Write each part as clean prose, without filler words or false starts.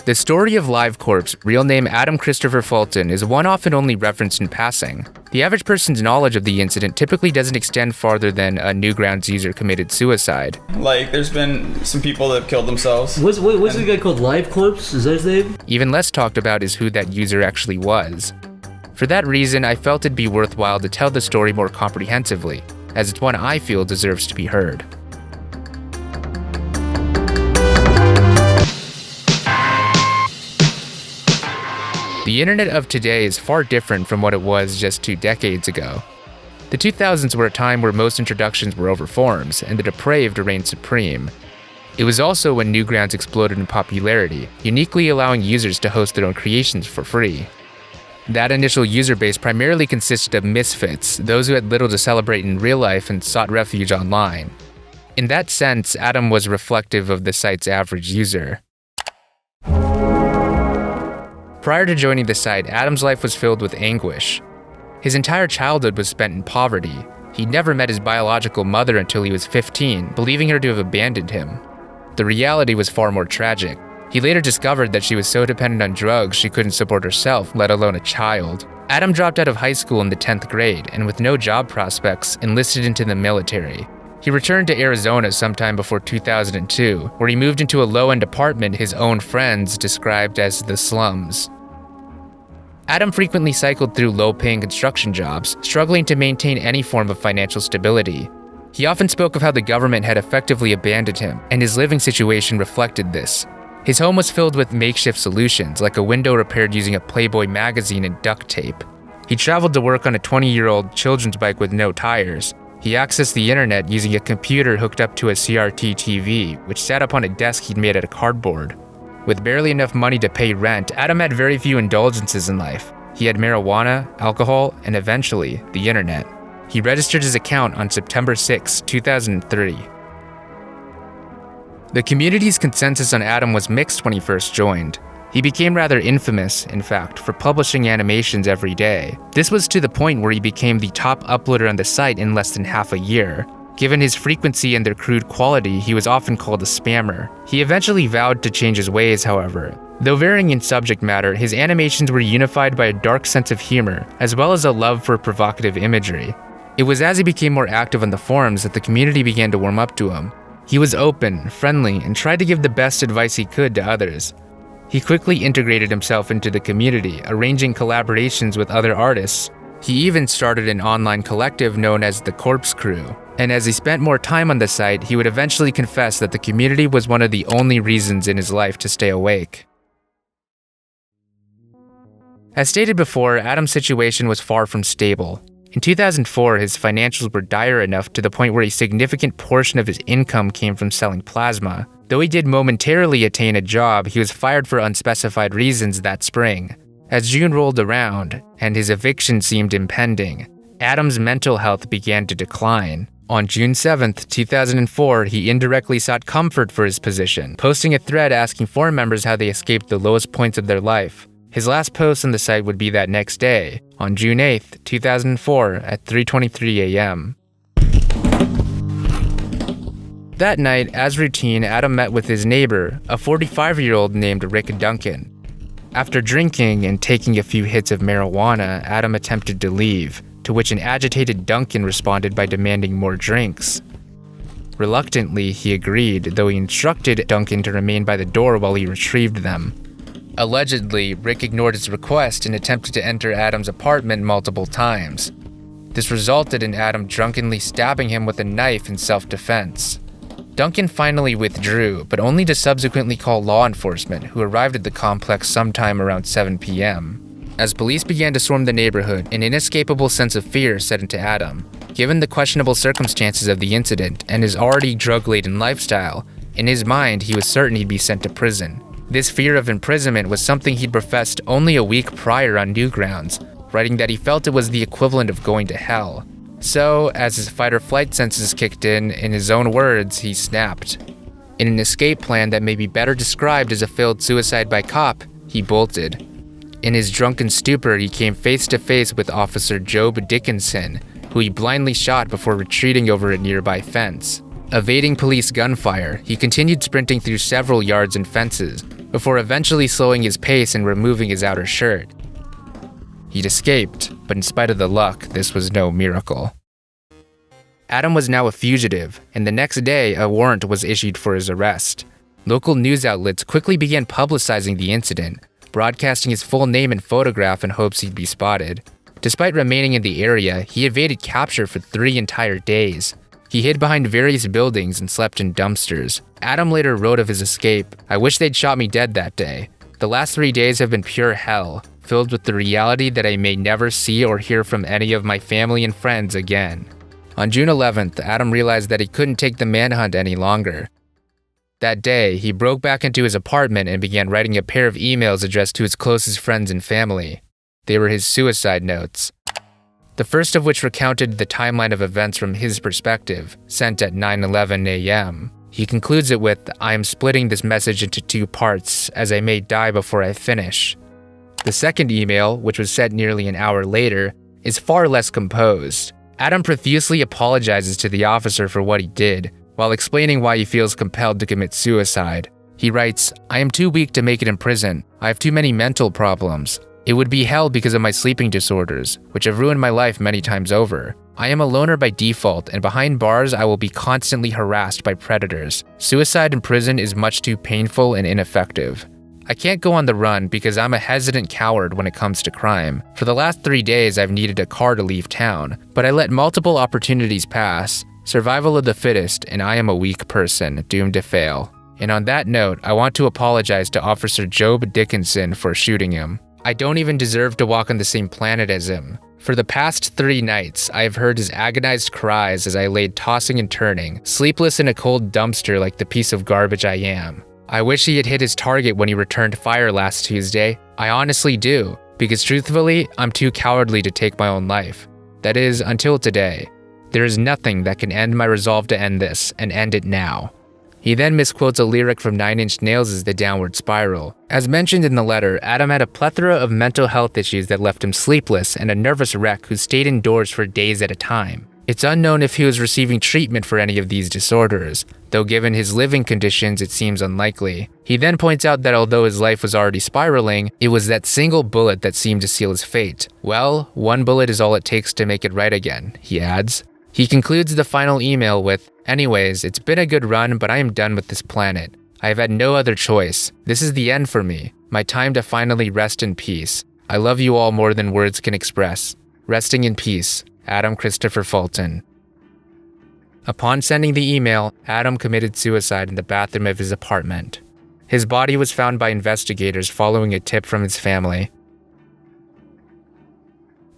The story of LiveCorpse, real name Adam Christopher Fulton, is one often only referenced in passing. The average person's knowledge of the incident typically doesn't extend farther than a Newgrounds user committed suicide. Like, there's been some people that have killed themselves. What's the guy called LiveCorpse? Is that his name? Even less talked about is who that user actually was. For that reason, I felt it'd be worthwhile to tell the story more comprehensively, as it's one I feel deserves to be heard. The internet of today is far different from what it was just 2 decades ago. The 2000s were a time where most introductions were over forums, and the depraved reigned supreme. It was also when Newgrounds exploded in popularity, uniquely allowing users to host their own creations for free. That initial user base primarily consisted of misfits, those who had little to celebrate in real life and sought refuge online. In that sense, Adam was reflective of the site's average user. Prior to joining the site, Adam's life was filled with anguish. His entire childhood was spent in poverty. He'd never met his biological mother until he was 15, believing her to have abandoned him. The reality was far more tragic. He later discovered that she was so dependent on drugs she couldn't support herself, let alone a child. Adam dropped out of high school in the 10th grade, and with no job prospects, enlisted into the military. He returned to Arizona sometime before 2002, where he moved into a low-end apartment his own friends described as the slums. Adam frequently cycled through low-paying construction jobs, struggling to maintain any form of financial stability. He often spoke of how the government had effectively abandoned him, and his living situation reflected this. His home was filled with makeshift solutions, like a window repaired using a Playboy magazine and duct tape. He traveled to work on a 20-year-old children's bike with no tires. He accessed the internet using a computer hooked up to a CRT TV, which sat up on a desk he'd made out of cardboard. With barely enough money to pay rent, Adam had very few indulgences in life. He had marijuana, alcohol, and eventually, the internet. He registered his account on September 6, 2003. The community's consensus on Adam was mixed when he first joined. He became rather infamous, in fact, for publishing animations every day. This was to the point where he became the top uploader on the site in less than half a year. Given his frequency and their crude quality, he was often called a spammer. He eventually vowed to change his ways, however. Though varying in subject matter, his animations were unified by a dark sense of humor, as well as a love for provocative imagery. It was as he became more active on the forums that the community began to warm up to him. He was open, friendly, and tried to give the best advice he could to others. He quickly integrated himself into the community, arranging collaborations with other artists. He even started an online collective known as the Corpse Crew. And as he spent more time on the site, he would eventually confess that the community was one of the only reasons in his life to stay awake. As stated before, Adam's situation was far from stable. In 2004, his financials were dire enough to the point where a significant portion of his income came from selling plasma. Though he did momentarily attain a job, he was fired for unspecified reasons that spring. As June rolled around, and his eviction seemed impending, Adam's mental health began to decline. On June 7, 2004, he indirectly sought comfort for his position, posting a thread asking forum members how they escaped the lowest points of their life. His last post on the site would be that next day, on June 8, 2004, at 3:23 a.m. That night, as routine, Adam met with his neighbor, a 45-year-old named Rick Duncan. After drinking and taking a few hits of marijuana, Adam attempted to leave, to which an agitated Duncan responded by demanding more drinks. Reluctantly, he agreed, though he instructed Duncan to remain by the door while he retrieved them. Allegedly, Rick ignored his request and attempted to enter Adam's apartment multiple times. This resulted in Adam drunkenly stabbing him with a knife in self-defense. Duncan finally withdrew, but only to subsequently call law enforcement, who arrived at the complex sometime around 7 p.m. As police began to swarm the neighborhood, an inescapable sense of fear set into Adam. Given the questionable circumstances of the incident and his already drug-laden lifestyle, in his mind he was certain he'd be sent to prison. This fear of imprisonment was something he'd professed only a week prior on Newgrounds, writing that he felt it was the equivalent of going to hell. So, as his fight-or-flight senses kicked in his own words, he snapped. In an escape plan that may be better described as a failed suicide by cop, he bolted. In his drunken stupor, he came face-to-face with Officer Job Dickinson, who he blindly shot before retreating over a nearby fence. Evading police gunfire, he continued sprinting through several yards and fences, before eventually slowing his pace and removing his outer shirt. He'd escaped, but in spite of the luck, this was no miracle. Adam was now a fugitive, and the next day, a warrant was issued for his arrest. Local news outlets quickly began publicizing the incident, broadcasting his full name and photograph in hopes he'd be spotted. Despite remaining in the area, he evaded capture for 3 entire days. He hid behind various buildings and slept in dumpsters. Adam later wrote of his escape, "I wish they'd shot me dead that day. The last 3 days have been pure hell, filled with the reality that I may never see or hear from any of my family and friends again." On June 11th, Adam realized that he couldn't take the manhunt any longer. That day, he broke back into his apartment and began writing a pair of emails addressed to his closest friends and family. They were his suicide notes. The first of which recounted the timeline of events from his perspective, sent at 9:11 a.m. He concludes it with, "I am splitting this message into 2 parts, as I may die before I finish." The second email, which was sent nearly an hour later, is far less composed. Adam profusely apologizes to the officer for what he did, while explaining why he feels compelled to commit suicide. He writes, "I am too weak to make it in prison. I have too many mental problems. It would be hell because of my sleeping disorders, which have ruined my life many times over. I am a loner by default, and behind bars I will be constantly harassed by predators. Suicide in prison is much too painful and ineffective. I can't go on the run because I'm a hesitant coward when it comes to crime. For the last 3 days I've needed a car to leave town, but I let multiple opportunities pass. Survival of the fittest, and I am a weak person, doomed to fail. And on that note, I want to apologize to Officer Job Dickinson for shooting him. I don't even deserve to walk on the same planet as him. For the past 3 nights, I have heard his agonized cries as I laid tossing and turning, sleepless in a cold dumpster like the piece of garbage I am. I wish he had hit his target when he returned fire last Tuesday. I honestly do, because truthfully, I'm too cowardly to take my own life. That is, until today. There is nothing that can end my resolve to end this, and end it now." He then misquotes a lyric from 9 Inch Nails' The Downward Spiral. As mentioned in the letter, Adam had a plethora of mental health issues that left him sleepless and a nervous wreck who stayed indoors for days at a time. It's unknown if he was receiving treatment for any of these disorders, though given his living conditions it seems unlikely. He then points out that although his life was already spiraling, it was that single bullet that seemed to seal his fate. "Well, 1 bullet is all it takes to make it right again," he adds. He concludes the final email with, "Anyways, it's been a good run, but I am done with this planet. I have had no other choice. This is the end for me. My time to finally rest in peace. I love you all more than words can express. Resting in peace, Adam Christopher Fulton." Upon sending the email, Adam committed suicide in the bathroom of his apartment. His body was found by investigators following a tip from his family.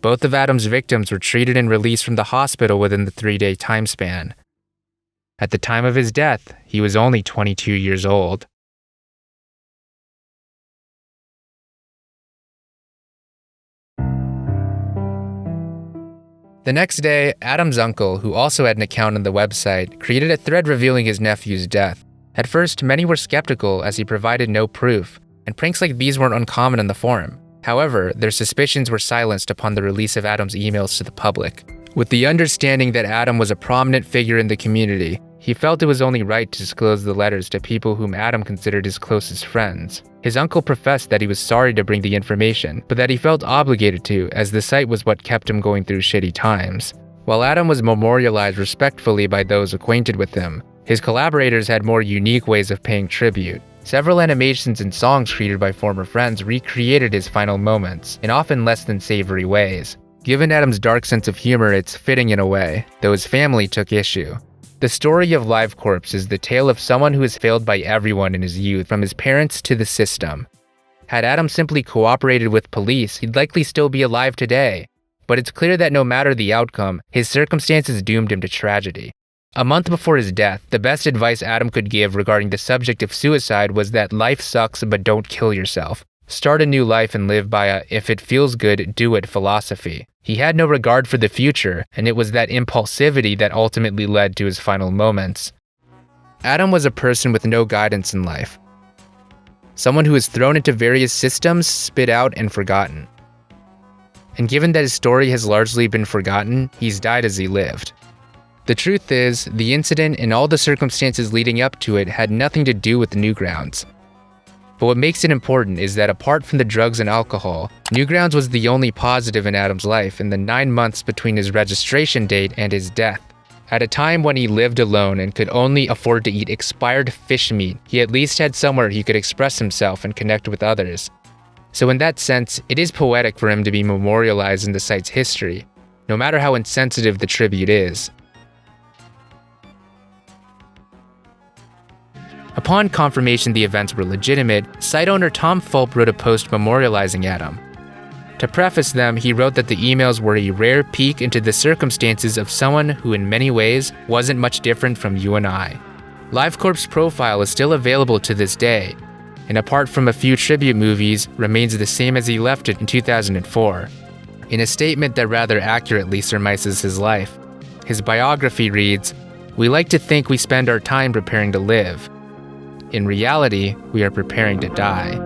Both of Adam's victims were treated and released from the hospital within the 3-day time span. At the time of his death, he was only 22 years old. The next day, Adam's uncle, who also had an account on the website, created a thread revealing his nephew's death. At first, many were skeptical as he provided no proof, and pranks like these weren't uncommon on the forum. However, their suspicions were silenced upon the release of Adam's emails to the public. With the understanding that Adam was a prominent figure in the community, he felt it was only right to disclose the letters to people whom Adam considered his closest friends. His uncle professed that he was sorry to bring the information, but that he felt obligated to, as the site was what kept him going through shitty times. While Adam was memorialized respectfully by those acquainted with him, his collaborators had more unique ways of paying tribute. Several animations and songs created by former friends recreated his final moments, in often less than savory ways. Given Adam's dark sense of humor, it's fitting in a way, though his family took issue. The story of LiveCorpse is the tale of someone who has failed by everyone in his youth, from his parents to the system. Had Adam simply cooperated with police, he'd likely still be alive today. But it's clear that no matter the outcome, his circumstances doomed him to tragedy. A month before his death, the best advice Adam could give regarding the subject of suicide was that life sucks, but don't kill yourself. Start a new life and live by a "if it feels good, do it" philosophy. He had no regard for the future, and it was that impulsivity that ultimately led to his final moments. Adam was a person with no guidance in life. Someone who was thrown into various systems, spit out, and forgotten. And given that his story has largely been forgotten, he's died as he lived. The truth is, the incident and all the circumstances leading up to it had nothing to do with Newgrounds. But what makes it important is that apart from the drugs and alcohol, Newgrounds was the only positive in Adam's life in the 9 months between his registration date and his death. At a time when he lived alone and could only afford to eat expired fish meat, he at least had somewhere he could express himself and connect with others. So in that sense, it is poetic for him to be memorialized in the site's history, no matter how insensitive the tribute is. Upon confirmation the events were legitimate, site owner Tom Fulp wrote a post memorializing Adam. To preface them, he wrote that the emails were a rare peek into the circumstances of someone who in many ways wasn't much different from you and I. LiveCorp's profile is still available to this day, and apart from a few tribute movies, remains the same as he left it in 2004. In a statement that rather accurately surmises his life, his biography reads, "We like to think we spend our time preparing to live. In reality, we are preparing to die."